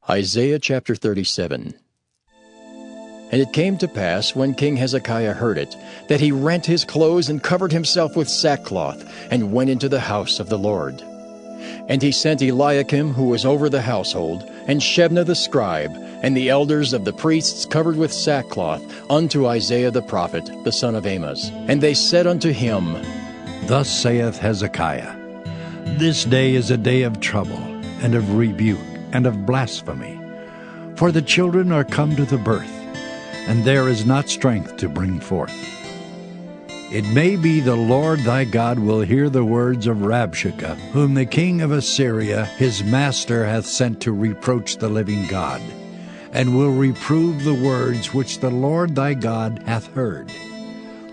Isaiah chapter 37. And it came to pass, when King Hezekiah heard it, that he rent his clothes and covered himself with sackcloth, and went into the house of the Lord. And he sent Eliakim, who was over the household, and Shebna the scribe, and the elders of the priests covered with sackcloth, unto Isaiah the prophet, the son of Amoz. And they said unto him, Thus saith Hezekiah, This day is a day of trouble, and of rebuke, and of blasphemy. For the children are come to the birth, and there is not strength to bring forth. It may be the Lord thy God will hear the words of Rabshakeh, whom the king of Assyria his master hath sent to reproach the living God, and will reprove the words which the Lord thy God hath heard.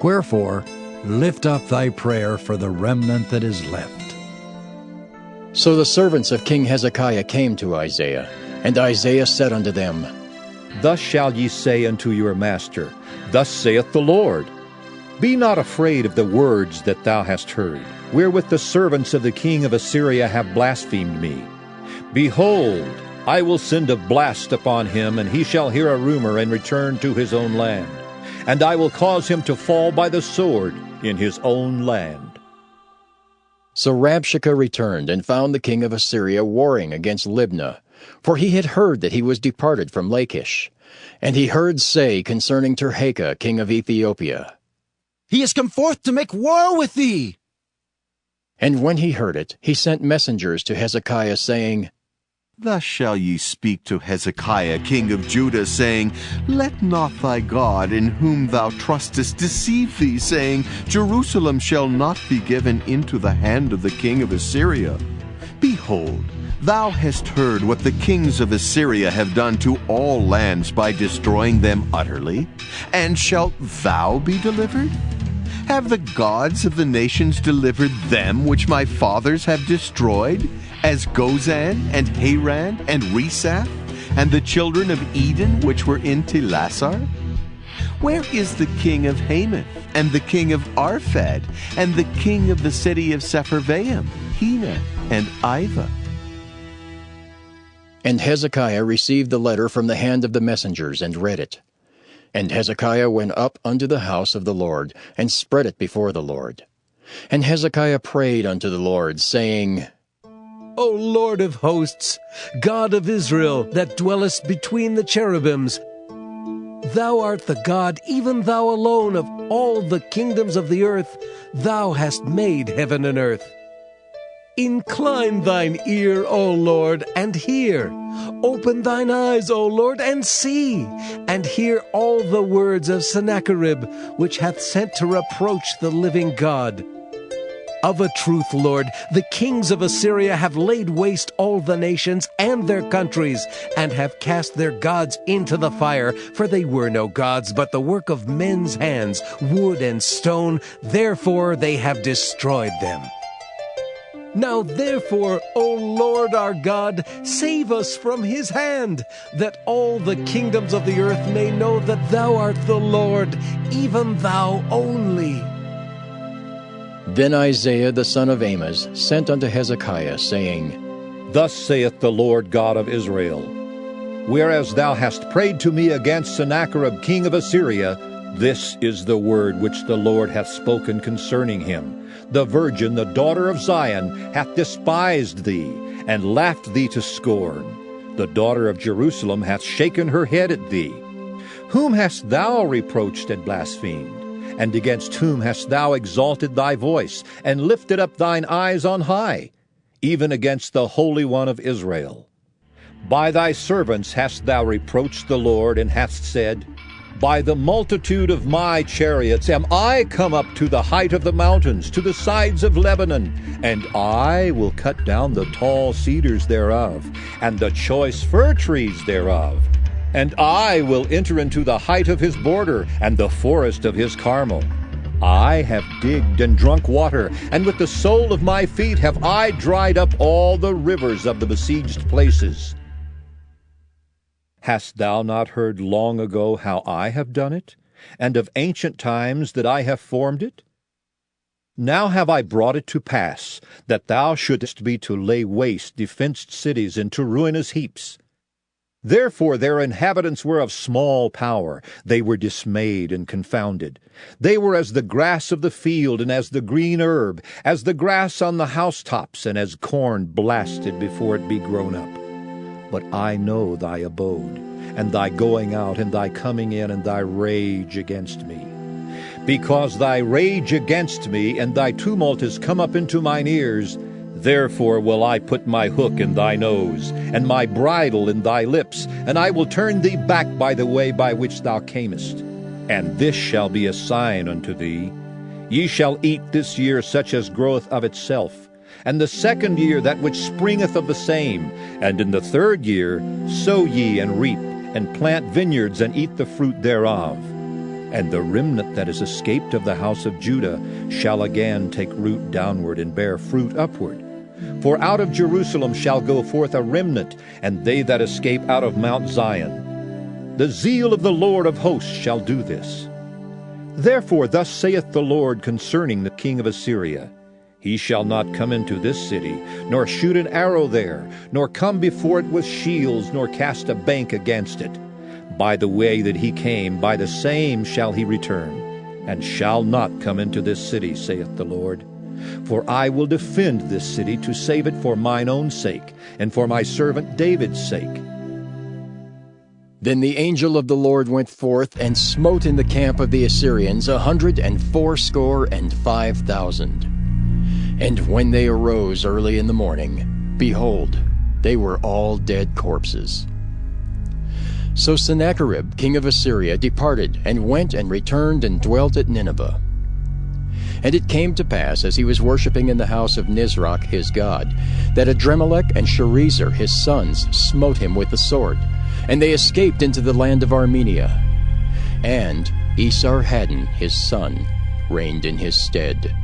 Wherefore lift up thy prayer for the remnant that is left. So the servants of King Hezekiah came to Isaiah, and Isaiah said unto them, Thus shall ye say unto your master, Thus saith the Lord, Be not afraid of the words that thou hast heard, wherewith the servants of the king of Assyria have blasphemed me. Behold, I will send a blast upon him, and he shall hear a rumor and return to his own land. And I will cause him to fall by the sword in his own land. So Rabshakeh returned, and found the king of Assyria warring against Libnah, for he had heard that he was departed from Lachish. And he heard say concerning Tirhakah, king of Ethiopia, He is come forth to make war with thee. And when he heard it, he sent messengers to Hezekiah, saying, Thus shall ye speak to Hezekiah king of Judah, saying, Let not thy God, in whom thou trustest, deceive thee, saying, Jerusalem shall not be given into the hand of the king of Assyria. Behold, thou hast heard what the kings of Assyria have done to all lands by destroying them utterly, and shalt thou be delivered? Have the gods of the nations delivered them which my fathers have destroyed, as Gozan, and Haran, and Resaph, and the children of Eden which were in Telassar? Where is the king of Hamath, and the king of Arphad, and the king of the city of Sepharvaim, Hena, and Iva? And Hezekiah received the letter from the hand of the messengers, and read it. And Hezekiah went up unto the house of the Lord, and spread it before the Lord. And Hezekiah prayed unto the Lord, saying, O Lord of hosts, God of Israel, that dwellest between the cherubims, Thou art the God, even thou alone, of all the kingdoms of the earth. Thou hast made heaven and earth. Incline thine ear, O Lord, and hear. Open thine eyes, O Lord, and see, and hear all the words of Sennacherib, which hath sent to reproach the living God. Of a truth, Lord, the kings of Assyria have laid waste all the nations and their countries, and have cast their gods into the fire, for they were no gods, but the work of men's hands, wood and stone. Therefore they have destroyed them. Now therefore, O Lord our God, save us from his hand, that all the kingdoms of the earth may know that thou art the Lord, even thou only. Then Isaiah the son of Amoz sent unto Hezekiah, saying, Thus saith the Lord God of Israel, Whereas thou hast prayed to me against Sennacherib king of Assyria, this is the word which the Lord hath spoken concerning him. The virgin, the daughter of Zion, hath despised thee, and laughed thee to scorn. The daughter of Jerusalem hath shaken her head at thee. Whom hast thou reproached and blasphemed? And against whom hast thou exalted thy voice, and lifted up thine eyes on high? Even against the Holy One of Israel. By thy servants hast thou reproached the Lord, and hast said, By the multitude of my chariots am I come up to the height of the mountains, to the sides of Lebanon, and I will cut down the tall cedars thereof, and the choice fir trees thereof. And I will enter into the height of his border, and the forest of his Carmel. I have digged and drunk water, and with the sole of my feet have I dried up all the rivers of the besieged places. Hast thou not heard long ago how I have done it, and of ancient times that I have formed it? Now have I brought it to pass, that thou shouldest be to lay waste defenced cities into ruinous heaps. Therefore their inhabitants were of small power. They were dismayed and confounded. They were as the grass of the field, and as the green herb, as the grass on the housetops, and as corn blasted before it be grown up. But I know thy abode, and thy going out, and thy coming in, and thy rage against me. Because thy rage against me, and thy tumult is come up into mine ears, therefore will I put my hook in thy nose, and my bridle in thy lips, and I will turn thee back by the way by which thou camest. And this shall be a sign unto thee. Ye shall eat this year such as groweth of itself, and the second year that which springeth of the same, and in the third year sow ye and reap, and plant vineyards and eat the fruit thereof. And the remnant that is escaped of the house of Judah shall again take root downward and bear fruit upward. For out of Jerusalem shall go forth a remnant, and they that escape out of Mount Zion. The zeal of the Lord of hosts shall do this. Therefore thus saith the Lord concerning the king of Assyria, He shall not come into this city, nor shoot an arrow there, nor come before it with shields, nor cast a bank against it. By the way that he came, by the same shall he return, and shall not come into this city, saith the Lord. For I will defend this city to save it for mine own sake, and for my servant David's sake. Then the angel of the Lord went forth, and smote in the camp of the Assyrians 185,000. And when they arose early in the morning, behold, they were all dead corpses. So Sennacherib king of Assyria departed, and went and returned and dwelt at Nineveh. And it came to pass, as he was worshipping in the house of Nisroch his god, that Adremelech and Sharezer his sons smote him with the sword, and they escaped into the land of Armenia. And Esarhaddon his son reigned in his stead.